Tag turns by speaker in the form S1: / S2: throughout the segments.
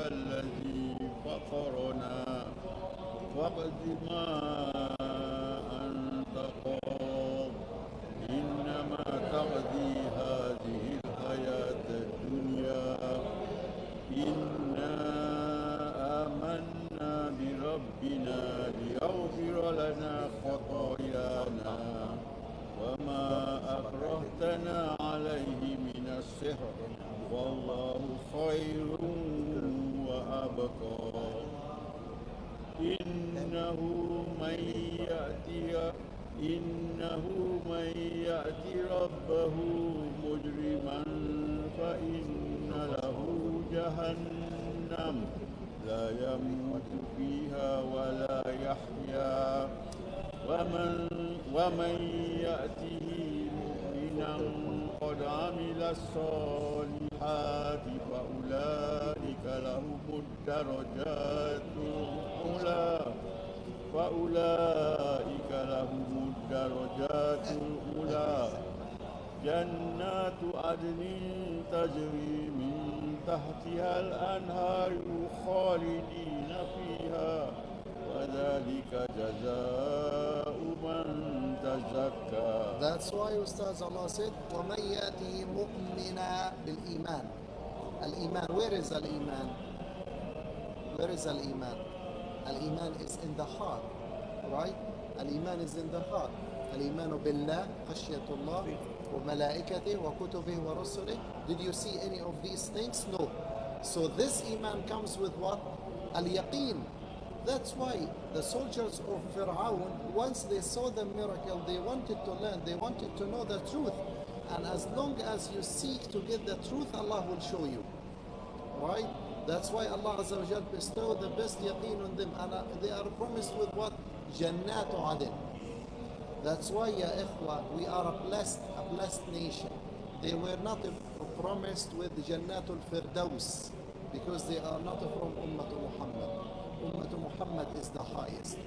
S1: الذي فطرنا واقض ما أنت قاض إنما تقضي هذه الحياة الدنيا إنا آمنا بربنا ليغفر لنا خطايانا وما أكرهتنا عليه من السحر والله خير وأبقى إنه من يأتي ربه مجرما فإن له جهنم لا يموت فيها ولا يحيا ومن يأته مؤمنا قد عمل الصالحات فأولئك لهم الدرجات الأولى جنات عدن تجري من تحتها الأنهار خالدين فيها وذلك جزاء من تزكى.
S2: That's why Ustaz Allah said وَمَنْ يَأْتِهِ مُؤْمِنًا بِالْإِيمَانِ. Al-Iman, where is Al-Iman? Where is Al-Iman? Al-Iman is in the heart, right? Al-Iman is in the heart. Al-Iman billah, khashyatullah, wa malaikatih, wa kutubih, wa rusulih. Did you see any of these things? No. So this Iman comes with what? Al-Yaqeen. That's why the soldiers of Fir'aun, once they saw the miracle, they wanted to learn, they wanted to know the truth. And as long as you seek to get the truth, Allah will show you. Right? That's why Allah Azza wa Jal bestowed the best yaqeen on them. And they are promised with what? Jannatu Adin. That's why, ya ikhwa, we are a blessed nation. They were not promised with Jannatul Firdaus because they are not from Ummatul Muhammad. Ummatul Muhammad is the highest.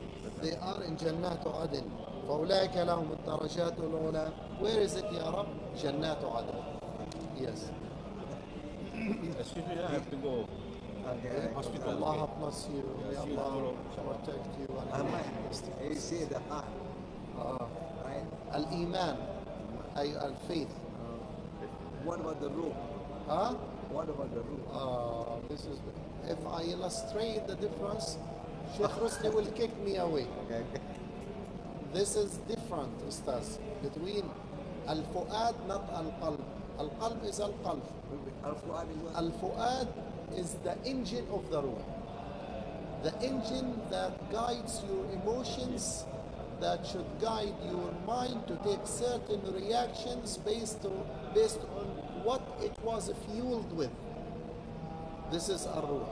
S2: They are in Jannatu Adin. فَأُولَٰئِكَ لَهُمُ الدَّرَجَاتُ الْعُلَىٰ. Where is it, Ya Rab? Jannatu Adin. Yes.
S1: Excuse me, I have to go.
S2: Okay.
S1: Hospital.
S2: Allah bless you. May Allah protect you.
S3: You see the heart, right?
S2: Al-Iman, al-faith.
S3: What about the ruh?
S2: Huh?
S3: What about the ruh?
S2: This is. If I illustrate the difference, Sheikh Rusli will kick me away.
S3: Okay.
S2: This is different, Ustaz, between al-fu'ad, not al-qalb. Al-qalb is al-qalb.
S3: Al-fu'ad is what?
S2: Al-fu'ad is the engine of the ruh. The engine that guides your emotions, that should guide your mind to take certain reactions based on what it was fueled with. This is ar-ruh.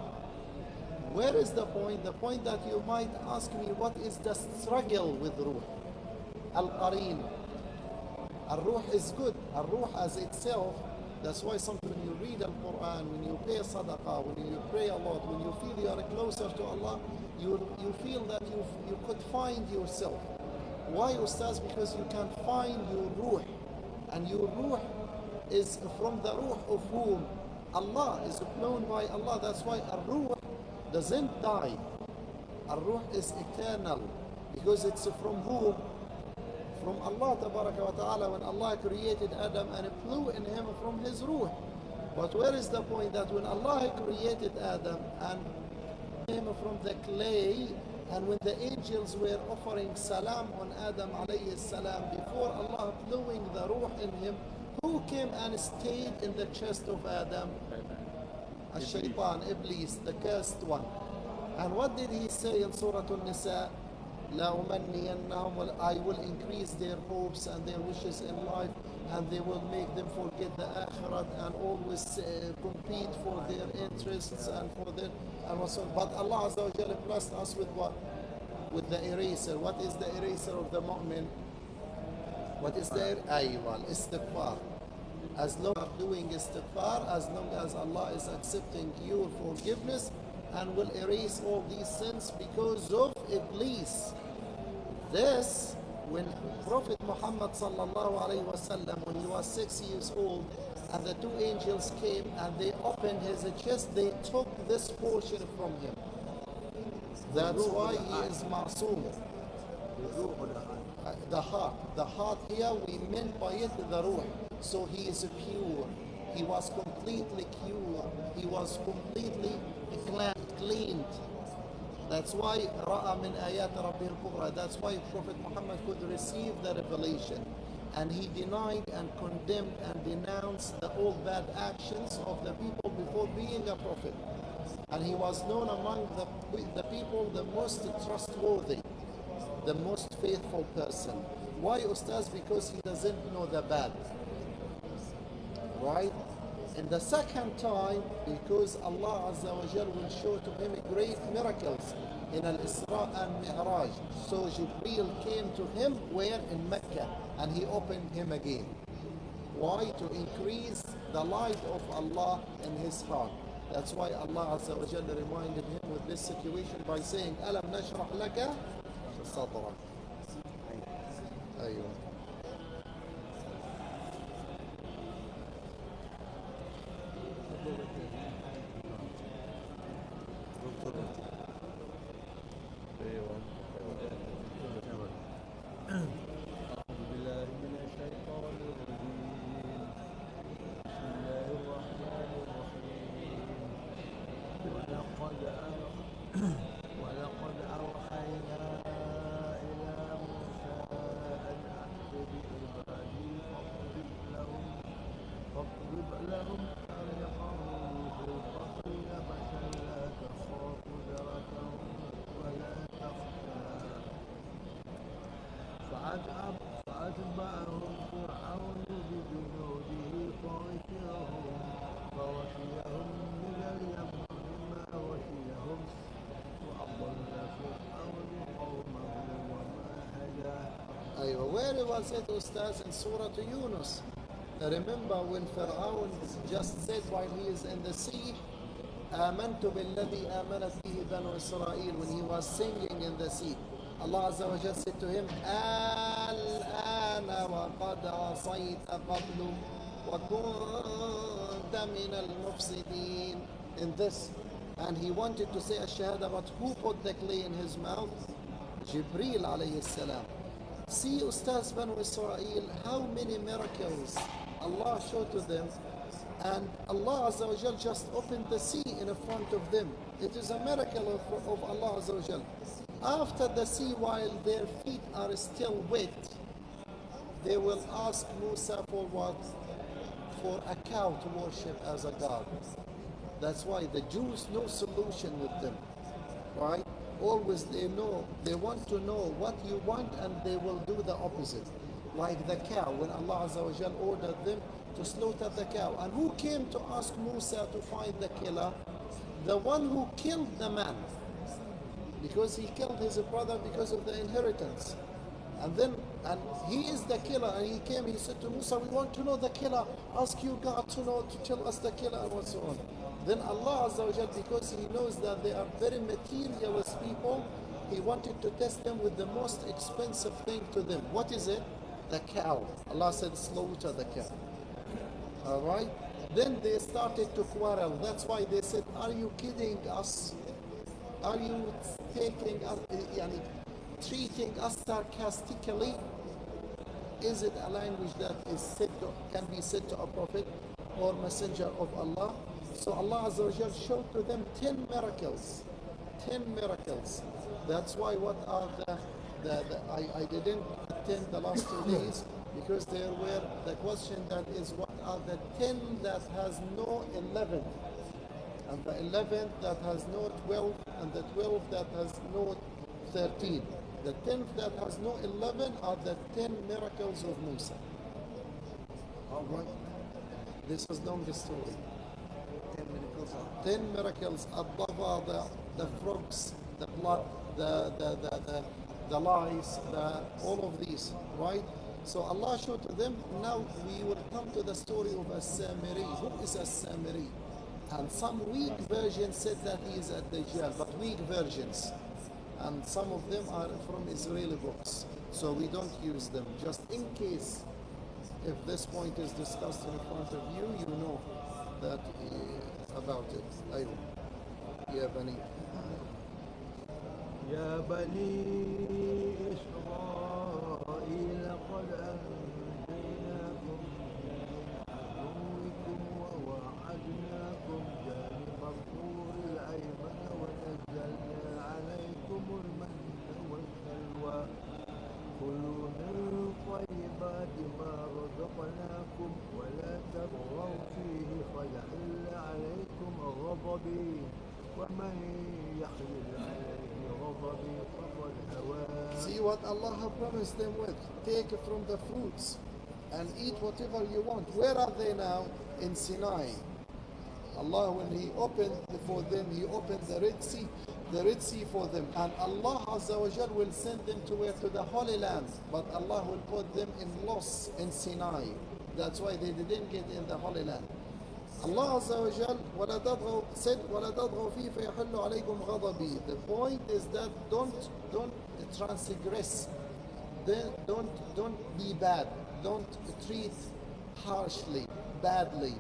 S2: Where is the point? The point that you might ask me, what is the struggle with ruh? Al-qareen. Ar-ruh is good. Ar-ruh as itself, that's why sometimes when you read Al-Quran, when you pay sadaqah, when you pray a lot, when you feel you are closer to Allah, you feel that you could find yourself. Why, Ustaz? Because you can find your ruh. And your ruh is from the ruh of whom? Allah is known by Allah. That's why ar-ruh doesn't die. Ar-ruh is eternal. Because it's from whom? From Allah Tabaraka wa Ta'ala, when Allah created Adam and blew in him from his ruh. But where is the point? That when Allah created Adam and him from the clay, and when the angels were offering salam on Adam alayhi salam, before Allah blowing the ruh in him, who came and stayed in the chest of Adam? Ash-Shaytan, Iblis, the cursed one. And what did he say in Surah An-Nisa? لَأُمَنِّيَنَّهُمْ, I will increase their hopes and their wishes in life, and they will make them forget the akhirat and always compete for their interests and for their but Allah Azza wa Jalla blessed us with what? With the eraser. What is the eraser of the mu'min? What is the aywa? Istighfar. As long as doing istighfar, as long as Allah is accepting your forgiveness and will erase all these sins because of Iblis. This, when Prophet Muhammad sallallahu alayhi wasallam, when he was 6 years old, and the two angels came and they opened his chest, they took this portion from him. That's why he is ma'soom. The heart here, we meant by it the ruh. So he is pure. He was completely pure. He was completely cleaned. That's why ra'a min ayat rabbih al-kubra. That's why Prophet Muhammad could receive the revelation. And he denied and condemned and denounced all bad actions of the people before being a prophet. And he was known among the people the most trustworthy, the most faithful person. Why, Ustaz? Because he doesn't know the bad. Right? And the second time, because Allah Azza wa Jal will show to him great miracles in Al-Isra and Mi'raj. So Jibreel came to him where? In Mecca, and he opened him again. Why? To increase the light of Allah in his heart. That's why Allah Azza wa Jal reminded him with this situation by saying, Alam nashrah laka sadrak. Aywa.
S4: فأتبعهم فرعون بجنوده فغشيهم من اليم ما غشيهم وأضل فرعون قومه وما هدى.
S2: Where was it, Ustaz? In Surah Yunus. Remember when Fir'aun just said while he is in the sea, آمنت بالذي آمنت به بنو إسرائيل, when he was singing in the sea. Allah Azza wa Jalla said to him, الآن وقد عصيت قبل وكنت من المفسدين. In this, and he wanted to say a shahada, but who put the clay in his mouth? Jibreel alayhi salam. See, Ustaz, Banu Israel, how many miracles Allah showed to them, and Allah Azza wa Jal just opened the sea in front of them. It is a miracle of Allah Azza wa Jal. After the sea, while their feet are still wet, they will ask Musa for what? For a cow to worship as a god. That's why the Jews no solution with them, right? Always they want to know what you want, and they will do the opposite. Like the cow, when Allah Azza wa Jal ordered them to slaughter the cow. And who came to ask Musa to find the killer? The one who killed the man. Because he killed his brother because of the inheritance. And he is the killer, and he came, he said to Musa, we want to know the killer. Ask your God to tell us the killer, and so on. Then Allah Azza wa Jal, because he knows that they are very materialist people, he wanted to test them with the most expensive thing to them. What is it? The cow. Allah said, slaughter the cow. Alright? Then they started to quarrel. That's why they said, are you kidding us? Are you taking us, treating us sarcastically? Is it a language that can be said to a prophet or messenger of Allah? So Allah Azza wa Jal showed to them 10 miracles. 10 miracles. That's why what are I didn't attend the last 2 days, because there were the question that is, what are the 10 that has no 11? And the 11th that has no 12, and the 12th that has no 13. The 10th that has no 11 are the 10 miracles of Musa. All right. This is long story.
S3: 10 miracles.
S2: 10 miracles. Ad-dava, the frogs, the blood, the lice, all of these, right? So Allah showed to them. Now we will come to the story of As-Samiri. Who is As-Samiri? And some weak versions said that he is at Dajjal, but weak versions. And some of them are from Israeli books. So we don't use them, just in case if this point is discussed in front of you, you know that about it. أيوة. يا بني
S4: يا بني إسرائيل قد أنجيناكم من عدوكم وواعدناكم جانب الطور الأيمن ونزلنا عليكم المن والسلوى كلوا من طيبات ما رزقناكم ولا تبغوا فيه فيحل عليكم غضبي ومن يحلل عليه غضبي فقد هوى.
S2: See what Allah has promised them with. Take from the fruits and eat whatever you want. Where are they now? In Sinai. Allah, when He opened for them, He opened the Red Sea for them. And Allah Azza wa Jal will send them to where? To the Holy Land. But Allah will put them in loss in Sinai. That's why they didn't get in the Holy Land. Allah Azza wa Jal said, وَلَا تَطْغَوْا فِيهِ فَيَحِلُّ عَلَيْكُمْ غَضَبِي. The point is that don't transgress. Don't be bad. Don't treat harshly, badly.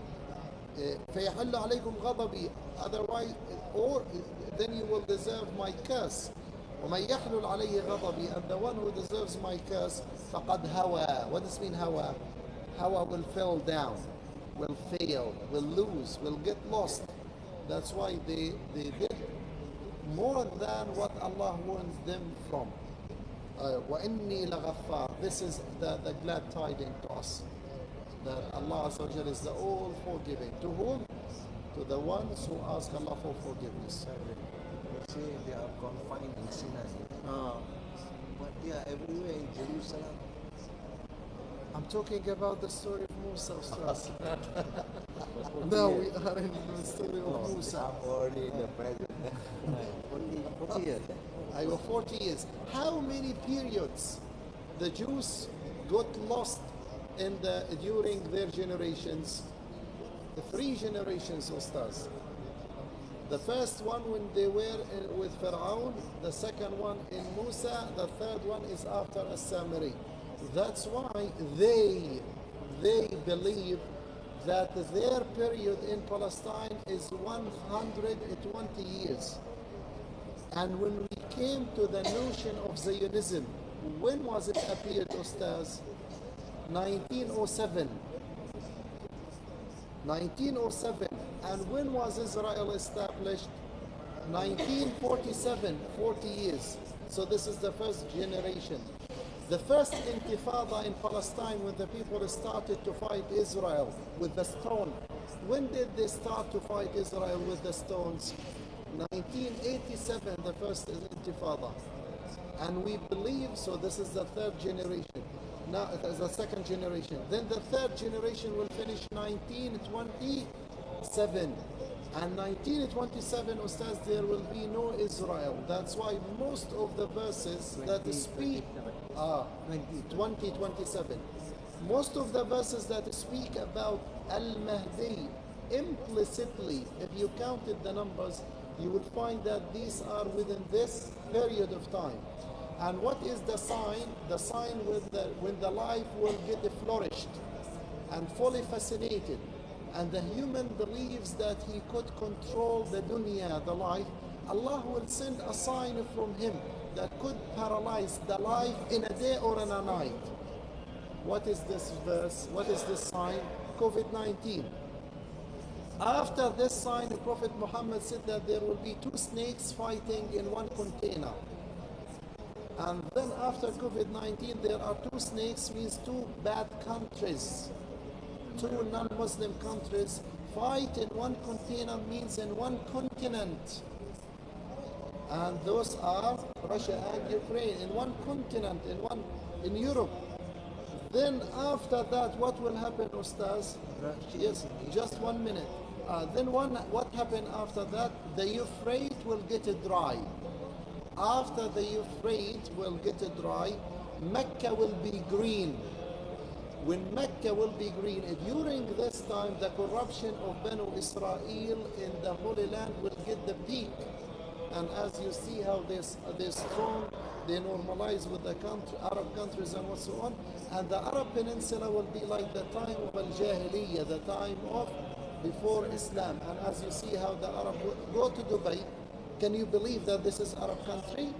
S2: فَيَحِلُّ عَلَيْكُمْ غَضَبِي. Otherwise, or then you will deserve my curse. وَمَنْ يَحْلُلْ عَلَيْهِ غَضَبِي. And the one who deserves my curse, فَقَدْ هَوَى. What does mean hawa? Hawa will fall down, will fail, will lose, will get lost. That's why they did more than what Allah warns them from. وَإِنِّي لَغَفَّارٌ. This is the glad tidings to us, that Allah Azza wa Jal is the all forgiving. To whom? To the ones who ask Allah for forgiveness.
S3: They say they are confined in Sinai, but they are everywhere in Jerusalem.
S2: I'm talking about the story of Musa, Ustaz. Now we are in the story of Musa.
S3: I'm already in the present. 40 years.
S2: I got 40 years. How many periods the Jews got lost in during their generations? The 3 generations, Ustaz. The first one when they were with Pharaoh, the second one in Musa, the third one is after As-Samiri. That's why they believe that their period in Palestine is 120 years. And when we came to the notion of Zionism, when was it appeared, Ustaz? 1907. 1907. And when was Israel established? 1947, 40 years. So this is the first generation. The first intifada in Palestine, when the people started to fight Israel with the stone. When did they start to fight Israel with the stones? 1987, the first intifada. And we believe, so this is the third generation. Now it is the second generation. Then the third generation will finish 1927. And 1927, Ustaz, there will be no Israel. That's why most of the verses that speak 2027. Most of the verses that speak about Al-Mahdi, implicitly, if you counted the numbers, you would find that these are within this period of time. And what is the sign? The sign when the life will get flourished and fully fascinated, and the human believes that he could control the dunya, the life, Allah will send a sign from him that could paralyze the life in a day or in a night. What is this verse? What is this sign? COVID-19. After this sign, the Prophet Muhammad said that there will be 2 snakes fighting in one container. And then after COVID-19, there are 2 snakes, means 2 bad countries. 2 non-Muslim countries fight in one container, means in one continent. And those are Russia and Ukraine, in one continent, in Europe. Then after that, what will happen, Ustaz? Yes, just 1 minute. Then what happened after that? The Euphrates will get dry. After the Euphrates will get dry, Mecca will be green. When Mecca will be green, during this time, the corruption of Banu Israel in the Holy Land will get the peak. And as you see how they're strong They normalize with the Arab countries and so on. And the Arab Peninsula will be like the time of Al-Jahiliyyah, the time of before Islam. And as you see how the Arab go to Dubai, can you believe that this is Arab country?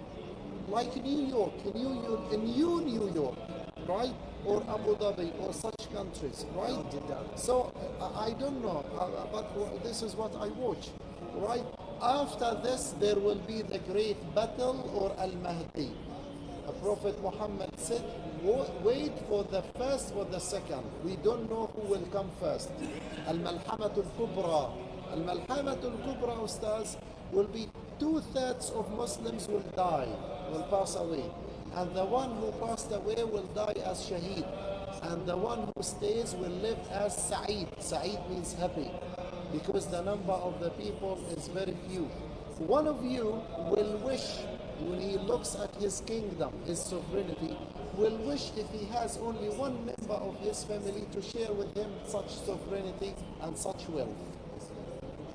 S2: Like New York, New York, right? Or Abu Dhabi or such countries, right? So I don't know, but this is what I watch, right? After this, there will be the great battle or Al-Mahdi. Prophet Muhammad said, wait for the first or the second. We don't know who will come first. Al-Malhamatul Kubra. Al-Malhamatul Kubra, Ustaz, will be 2/3 of Muslims will die, will pass away. And the one who passed away will die as Shaheed. And the one who stays will live as Sa'id. Sa'id means happy, because the number of the people is very few. One of you will wish, when he looks at his kingdom, his sovereignty, will wish if he has only one member of his family to share with him such sovereignty and such wealth.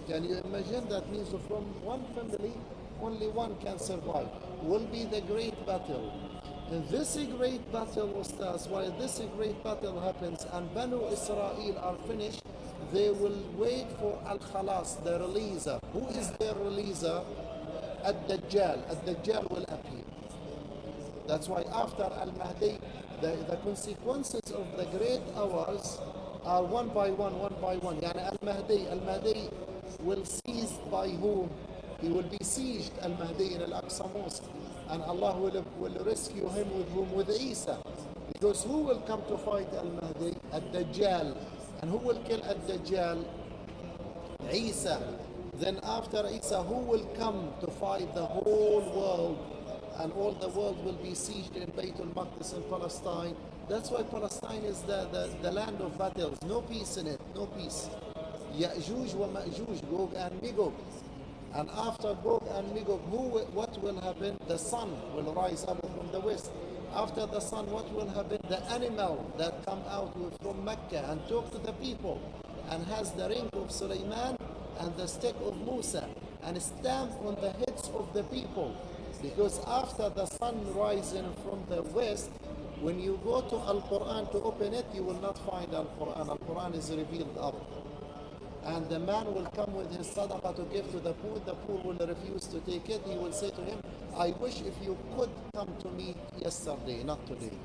S2: Can you imagine? That means from one family, only one can survive. Will be the great battle. And this great battle, Ustaz, while this great battle happens and Banu Israel are finished, they will wait for Al-Khalas, the releaser. Who is their releaser? Ad-Dajjal. Ad-Dajjal will appear. That's why after Al-Mahdi, the consequences of the great hours are one by one. Yani Al-Mahdi will seize by whom? He will be sieged, Al-Mahdi, in Al-Aqsa Mosque. And Allah will rescue him with whom? With Isa. Because who will come to fight Al-Mahdi? Ad-Dajjal. And who will kill Ad-Dajjal? Isa. Then after Isa, who will come to fight the whole world? And all the world will be sieged in Baytul Maqdis in Palestine. That's why Palestine is the land of battles. No peace in it, no peace. Ya'juj wa Ma'juj, Gog and Magog. And after Gog and Magog, what will happen? The sun will rise up from the west. After the sun, what will happen? The animal that come out from Mecca and talk to the people and has the ring of Sulaiman and the stick of Musa and stamp on the heads of the people. Because after the sun rising from the west, when you go to Al-Quran to open it, you will not find Al-Quran. Al-Quran is revealed up. And the man will come with his sadaqah to give to the poor. The poor will refuse to take it. He will say to him, I wish if you could come to me yesterday, not today.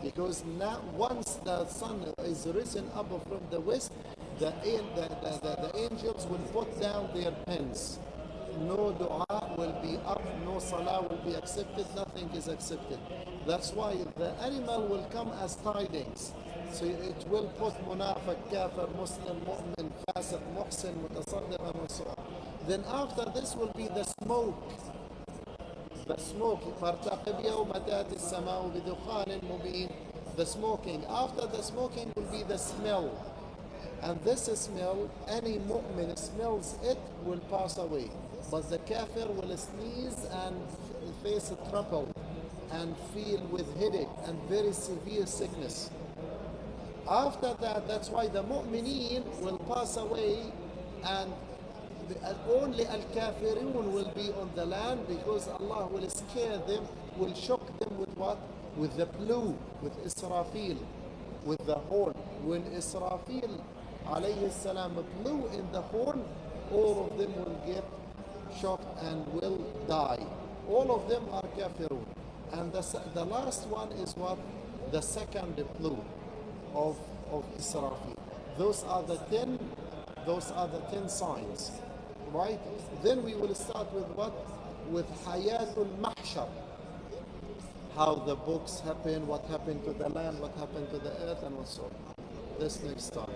S2: Because now, once the sun is risen up from the west, the angels will put down their pens. No dua will be up, no salah will be accepted, nothing is accepted. That's why the animal will come as tidings. So it will put munafiq, kafir, Muslim, mu'min, fasiq, muhsin, mutasaddiq, and so on. Then after this will be the smoke. The smoke. فَارْتَقِبْ يَوْمَ تَأْتِي السَّمَاءُ بِدُخَانٍ مُبِينٍ. The smoking. After the smoking will be the smell. And this smell, any mu'min smells it, will pass away. But the kafir will sneeze and face trouble and feel with headache and very severe sickness. After that, that's why the mu'mineen will pass away and only al-kafirun will be on the land, because Allah will scare them, will shock them with what? With the blue, with Israfil, with the horn. When Israfil alayhi salam blew in the horn, all of them will get shocked and will die. All of them are kafirun. And the last one is what? The second blow of Israfil. Those are the 10 signs. Right? Then we will start with what? With Hayatul Mahshar. How the books happen, what happened to the land, what happened to the earth, and so on. This next time.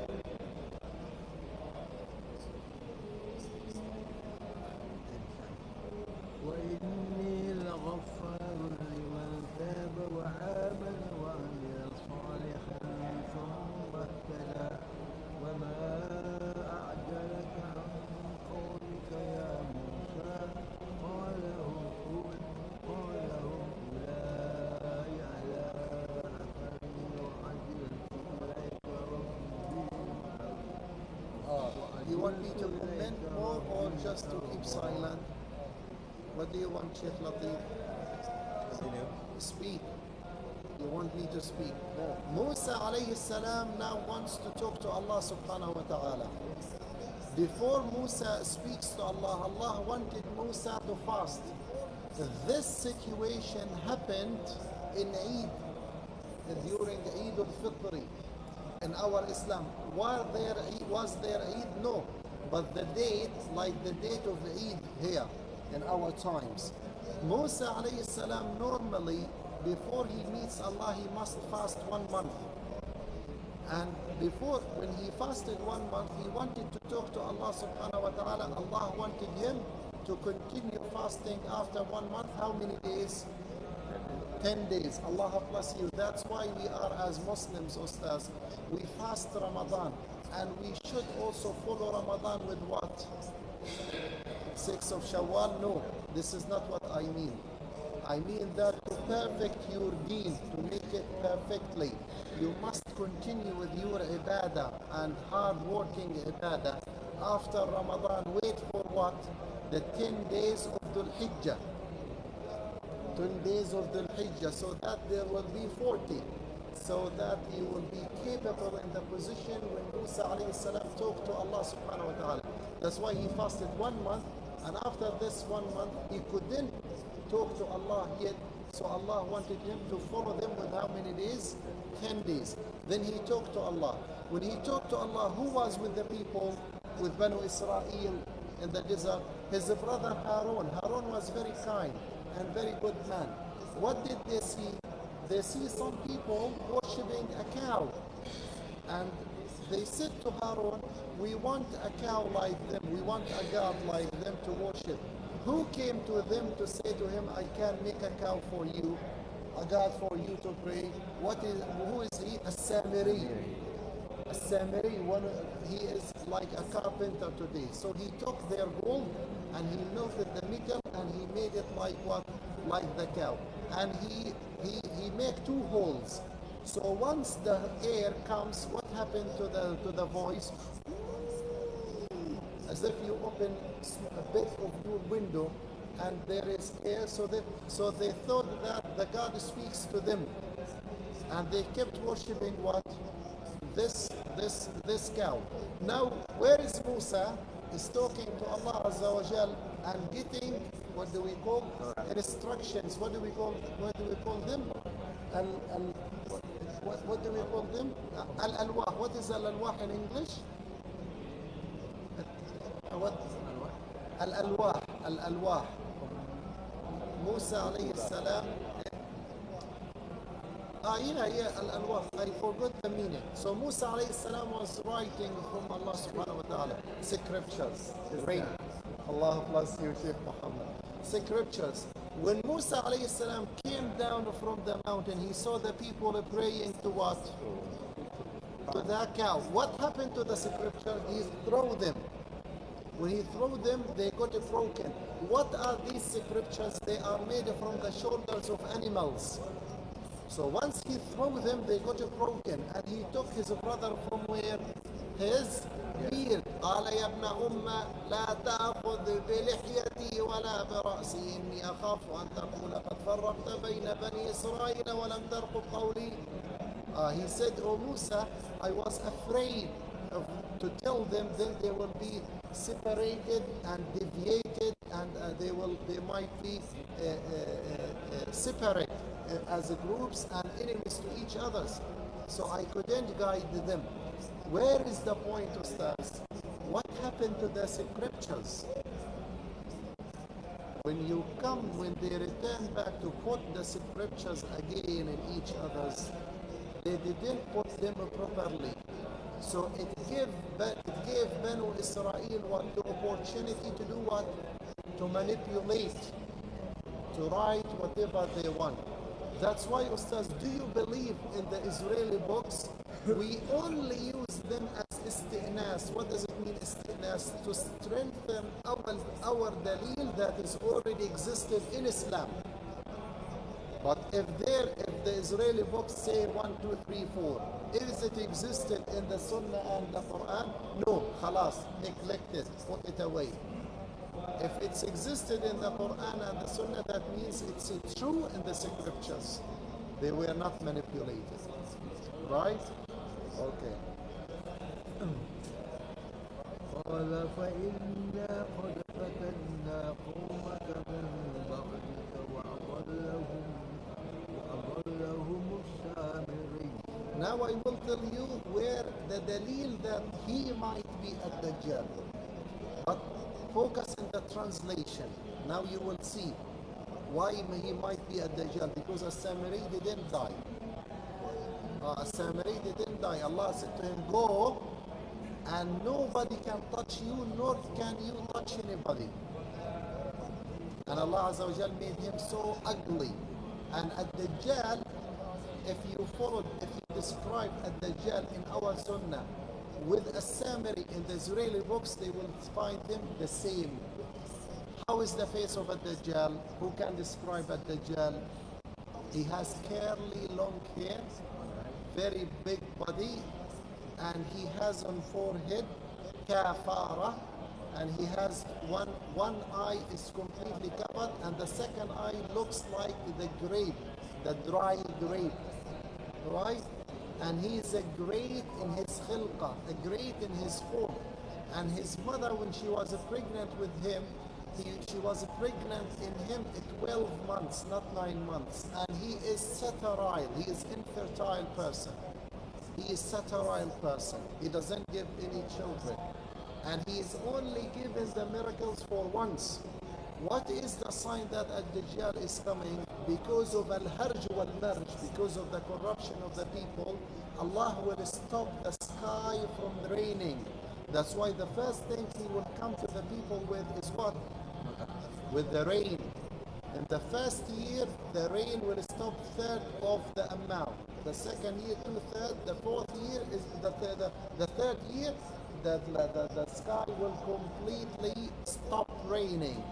S4: وإني لغفار لمن تاب وآمن وعمل صالحا ثم اهتدى وما أعجلك عن قولك يا موسى قال هم أولئك على أثري وعجلت إليك ربي
S2: You want me to comment more or just to keep silent? What do you want, Sheikh Latif?
S3: Continue.
S2: Speak. You want me to speak?
S3: No.
S2: Musa alayhi salam now wants to talk to Allah subhanahu wa ta'ala. Before Musa speaks to Allah, Allah wanted Musa to fast. This situation happened in Eid, during Eid al-Fitr in our Islam. Was there Eid? No. But the date, like the date of Eid here in our times. Musa alayhi salam normally, before he meets Allah, he must fast 1 month. And before, when he fasted 1 month, he wanted to talk to Allah subhanahu wa ta'ala. Allah wanted him to continue fasting after 1 month. How many days? 10 days. Allah bless you. That's why we are, as Muslims, Ustaz, we fast Ramadan. And we should also follow Ramadan with what? 6 of Shawwal? No, this is not what I mean. I mean that to perfect your deen, to make it perfectly, you must continue with your ibadah and hard-working ibadah. After Ramadan, wait for what? The 10 days of Dhul Hijjah. 10 days of Dhul Hijjah, so that there will be 40. So that you will be capable in the position when Musa alayhi salam talked to Allah subhanahu wa ta'ala. That's why he fasted 1 month, and after this 1 month, he couldn't talk to Allah yet. So Allah wanted him to follow them with how many days? 10 days. Then he talked to Allah. When he talked to Allah, who was with the people? With Banu Israel in the desert? His brother Harun. Harun was very kind and very good man. What did they see? They see some people worshipping a cow. And they said to Harun, we want a cow like them, we want a god like them to worship. Who came to them to say to him, I can make a cow for you, a god for you to pray? Who is he? A Samiri. A Samiri, he is like a carpenter today. So he took their gold and he melted the nickel and he made it like what? Like the cow. And he made 2 holes. So once the air comes, what happened to the voice? As if you open a bit of your window and there is air. So they thought that the God speaks to them, and they kept worshipping what? This cow. Now where is Musa? He's talking to Allah Azza wa Jal and getting, what do we call, instructions. What do we call them? What do we call them? Al-alwah. What is al-alwah in English? What? Al-alwah. Al-alwah. Musa alayhi salam. Al-alwah. I forgot the meaning. So Musa alayhi salam was writing from Allah subhanahu wa ta'ala scriptures. Rain. Allah bless you, Shaykh Muhammad. Scriptures. When Musa alayhi salam came down from the mountain, he saw the people praying to what? To the cow. What happened to the scripture? He threw them. When he threw them, they got broken. What are these scriptures? They are made from the shoulders of animals. So once he threw them, they got broken. And he took his brother from where? His beard. قال يا ابن أم لا تأخذ بلحيتي ولا برأسي إني أخاف أن تقول قد فرقت بين بني إسرائيل ولم ترقب قولي. He said, "O Musa, I was afraid to tell them, then they will be separated and deviated, and they might be separate as groups and enemies to each other. So I couldn't guide them." Where is the point, Ustaz? What happened to the scriptures? When they return back to put the scriptures again in each other's, they didn't put them properly. So it gave Banu Israel the opportunity to do what? To manipulate, to write whatever they want. That's why, Ustaz, do you believe in the Israeli books? We only use them as isti'nas. What does it mean, isti'nas? To strengthen our dalil that is already existed in Islam. But if the Israeli books say 1, 2, 3, 4, is it existed in the Sunnah and the Quran? No, khalas, neglect it, put it away. If it's existed in the Quran and the Sunnah, that means it's true in the scriptures. They were not manipulated. Right? Okay.
S4: قال فإنا قد فتنا قومك من بعدك وأضلهم السامري.
S2: Now I will tell you where the dalil that he might be a Dajjal. But focus in the translation. Now you will see why he might be a Dajjal. Because a Samiri didn't die. A Samiri didn't die. Allah said to him, go and nobody can touch you, nor can you touch anybody. And Allah Azza wa Jal made him so ugly. And a Dajjal, if you describe a Dajjal in our Sunnah with a Samiri in the Israeli books, they will find him the same. How is the face of a Dajjal? Who can describe a Dajjal? He has curly long hair, very big body, and he has on forehead kafara, and he has one eye is completely covered, and the second eye looks like the grape, the dry grape, right? And he is a great in his khilqah, a great in his form. And his mother, when she was pregnant with him, she was pregnant in him at 12 months, not 9 months. And he is sterile, he is infertile person. He is sterile person. He doesn't give any children. And he is only given the miracles for once. What is the sign that Ad-Dajjal is coming? Because of al-harj wal-marj, because of the corruption of the people, Allah will stop the sky from raining. That's why the first thing he will come to the people with is what? With the rain. In the first year, the rain will stop third of the amount. The second year, 2/3. The fourth year is the third year, the sky will completely stop raining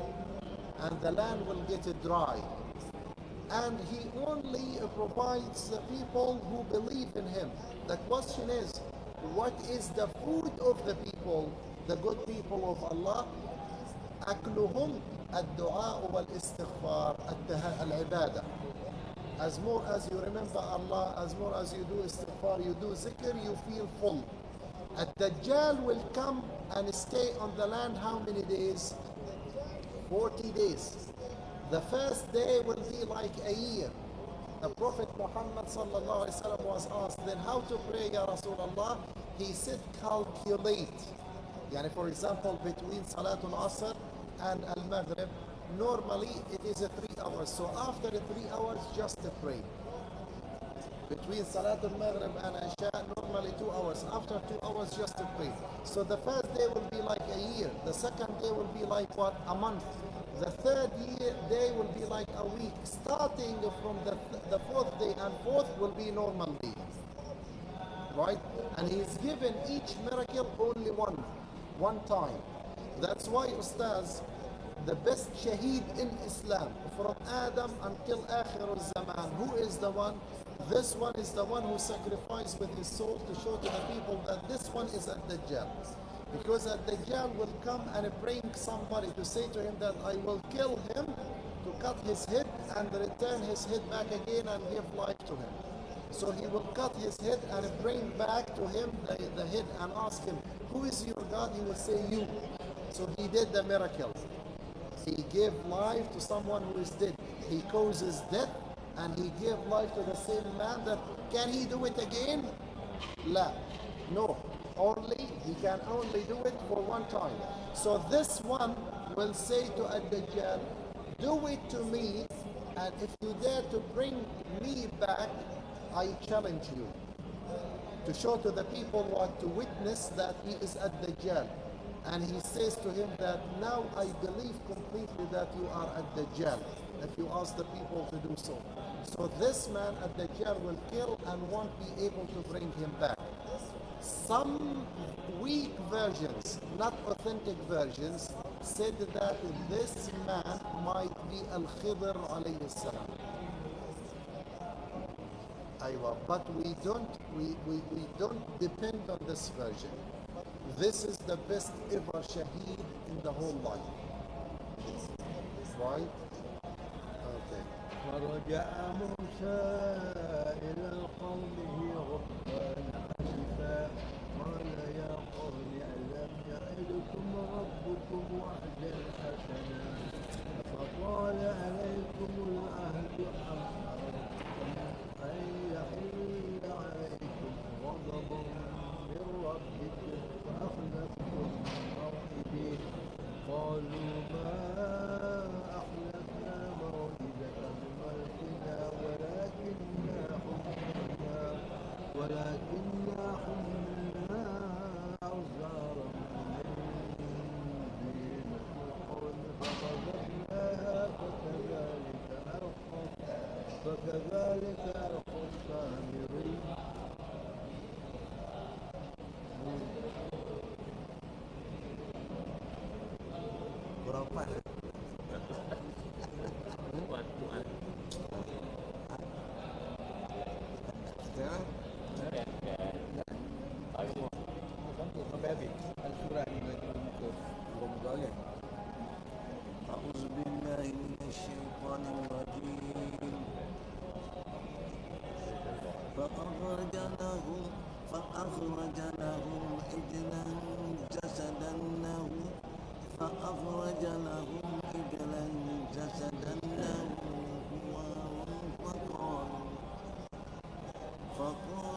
S2: and the land will get dry. And he only provides the people who believe in him. The question is, what is the food of the people, the good people of Allah? أكلهم الدعاء والاستغفار العبادة. As more as you remember Allah, as more as you do istighfar, you do zikr, you feel full. Ad-Dajjal will come and stay on the land how many days? 40 days. The first day will be like a year. The Prophet Muhammad sallallahu alaihi wasallam was asked, then how to pray, Ya Rasulullah? He said, calculate. Yani for example, between Salatul Asr and Al-Maghrib, normally it is 3 hours. So after 3 hours, just pray. Between Salatul Maghrib and Isha, normally 2 hours. After 2 hours, just pray. So the first day will be like a year. The second day will be like what? A month. The third day will be like a week. Starting from the fourth day and fourth will be normal day. Right? And he's given each miracle only one time. That's why, Ustaz, the best shaheed in Islam, from Adam until Akhir al-Zaman, who is the one? This one is the one who sacrificed with his soul to show to the people that this one is Ad-Dajjal. Because Ad-Dajjal will come and bring somebody to say to him that I will kill him, to cut his head and return his head back again and give life to him. So he will cut his head and bring back to him the head and ask him, who is your God? He will say, you. So he did the miracle. He gave life to someone who is dead. He causes death and he gave life to the same man. That can he do it again? La. No. He can only do it for one time. So this one will say to Ad-Dajjal, do it to me, and if you dare to bring me back, I challenge you. To show to the people what to witness that he is Ad-Dajjal. And he says to him that now I believe completely that you are Ad-Dajjal, if you ask the people to do so. So this man Ad-Dajjal will kill and won't be able to bring him back. Some weak versions, not authentic versions, said that this man might be Al-Khidr alayhi salam. But we don't depend on this version. This is the best ever shaheed in the whole life. Right? Okay.
S4: فرجع موسى إلى قومه غضبان آسفا قال يا قوم ألم يعدكم ربكم وعدا حسنا أفطال عليكم العهد أم أردتم أن يحل عليكم غضب من ربكم فأخلفتم موعدي قالوا ما أخلفنا موعدك بملكنا ولكننا حملنا أوزارا من زينة القوم فقذفناها فكذلك ألقى السامري
S3: Berapa? Sekarang
S4: sampai habis al-surah ni bagi buku belum boleh.
S3: أعوذ بالله من الشيطان الرجيم فأخرج لهم إجلا جسدا له خوارا فقالوا